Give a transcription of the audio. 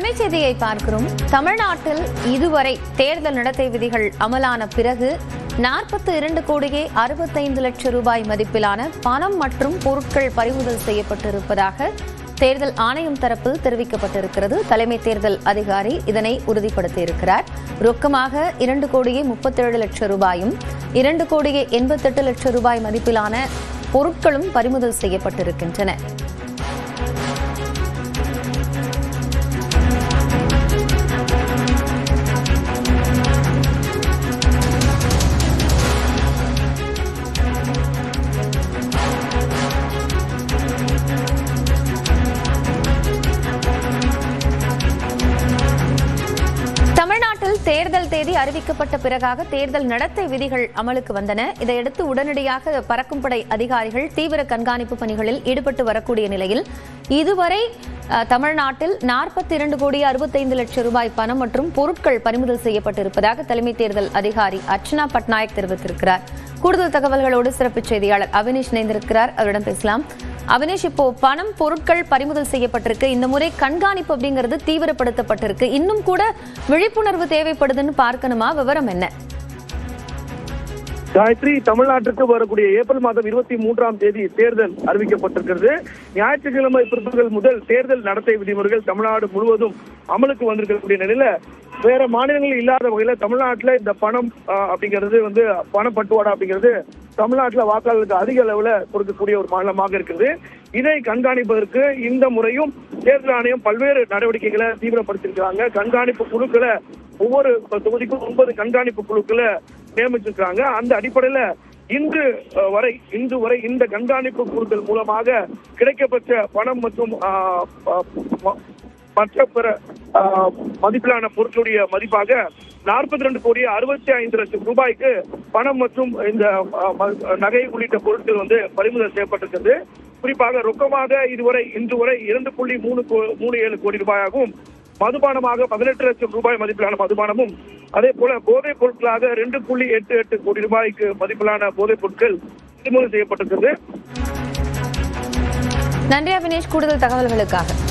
அண்மை செய்தியை பார்க்கிறோம். தமிழ்நாட்டில் இதுவரை தேர்தல் நடத்தை விதிகள் அமலான பிறகு 42 கோடியே 65 லட்சம் ரூபாய் மதிப்பிலான பணம் மற்றும் பொருட்கள் பறிமுதல் செய்யப்பட்டிருப்பதாக தேர்தல் ஆணையம் தரப்பில் தெரிவிக்கப்பட்டிருக்கிறது. தலைமை தேர்தல் அதிகாரி இதனை உறுதிப்படுத்தியிருக்கிறார். ரொக்கமாக 2 கோடியே 37 லட்சம் ரூபாயும் 2 கோடியே 88 லட்சம் ரூபாய் மதிப்பிலான பொருட்களும் பறிமுதல் செய்யப்பட்டிருக்கின்றன. தமிழ்நாட்டில் தேர்தல் தேதி அறிவிக்கப்பட்ட பிறகாக தேர்தல் நடத்தை விதிகள் அமலுக்கு வந்தன. இதையடுத்து உடனடியாக பறக்கும் படை அதிகாரிகள் தீவிர கண்காணிப்பு பணிகளில் ஈடுபட்டு வரக்கூடிய நிலையில் இதுவரை தமிழ்நாட்டில் 42 கோடி 65 லட்சம் ரூபாய் பணம் மற்றும் பொருட்கள் பறிமுதல் செய்யப்பட்டிருப்பதாக தலைமை தேர்தல் அதிகாரி அர்ச்சனா பட்நாயக் தெரிவித்திருக்கிறார். கூடுதல் தகவல்களோடு சிறப்பு செய்தியாளர் அவினேஷ் இணைந்திருக்கிறார். அவரிடம் பேசலாம். அவினேஷ், இப்போ பணம் பொருட்கள் பறிமுதல் செய்யப்பட்டிருக்கு. இந்த முறை கண்காணிப்பு அப்படிங்கிறது தீவிரப்படுத்தப்பட்டிருக்கு. இன்னும் கூட விழிப்புணர்வு தேவைப்படுதுன்னு பார்க்கணுமா? விவரம் என்ன? காயத்ரி, தமிழ்நாட்டுக்கு வரக்கூடிய ஏப்ரல் மாதம் 23ஆம் தேதி தேர்தல் அறிவிக்கப்பட்டிருக்கிறது. ஞாயிற்றுக்கிழமை பிற்பகல் முதல் தேர்தல் நடத்தை விதிமுறைகள் தமிழ்நாடு முழுவதும் அமலுக்கு வந்திருக்கக்கூடிய நிலையில வேற மாநிலங்கள் இல்லாத வகையில தமிழ்நாட்டில் இந்த பணம் அப்படிங்கிறது பணப்பட்டுவாடா அப்படிங்கிறது தமிழ்நாட்டில் வாக்காளர்களுக்கு அதிக அளவுல கொடுக்கக்கூடிய ஒரு மாநிலமாக இருக்குது. இதை கண்காணிப்பதற்கு இந்த முறையும் தேர்தல் ஆணையம் பல்வேறு நடவடிக்கைகளை தீவிரப்படுத்தியிருக்கிறாங்க. கண்காணிப்பு குழுக்களை ஒவ்வொரு தொகுதிக்கும் 9 கண்காணிப்பு குழுக்களை நியமிச்சிருக்காங்க. அந்த அடிப்படையில இன்று வரை இந்த கண்காணிப்பு குழுக்கள் மூலமாக கிடைக்கப்பட்ட பணம் மற்றும் மற்ற பிற மதிப்பிலான பொருட்களுடைய மதிப்பாக 42 கோடி 65 லட்சம் ரூபாய்க்கு பணம் மற்றும் இந்த நகை உள்ளிட்ட பொருட்கள் பறிமுதல் செய்யப்பட்டிருக்கிறது. குறிப்பாக ரொக்கமாக இன்று வரை 2.37 கோடி ரூபாயாகவும் மதுபானமாக 18 லட்சம் ரூபாய் மதிப்பிலான மதுபானமும் அதே போல போதைப் பொருட்களாக 2.88 கோடி ரூபாய்க்கு மதிப்பிலான போதைப் பொருட்கள் பறிமுதல் செய்யப்பட்டிருக்கிறது. நன்றி அவினேஷ், கூடுதல் தகவல்களுக்காக.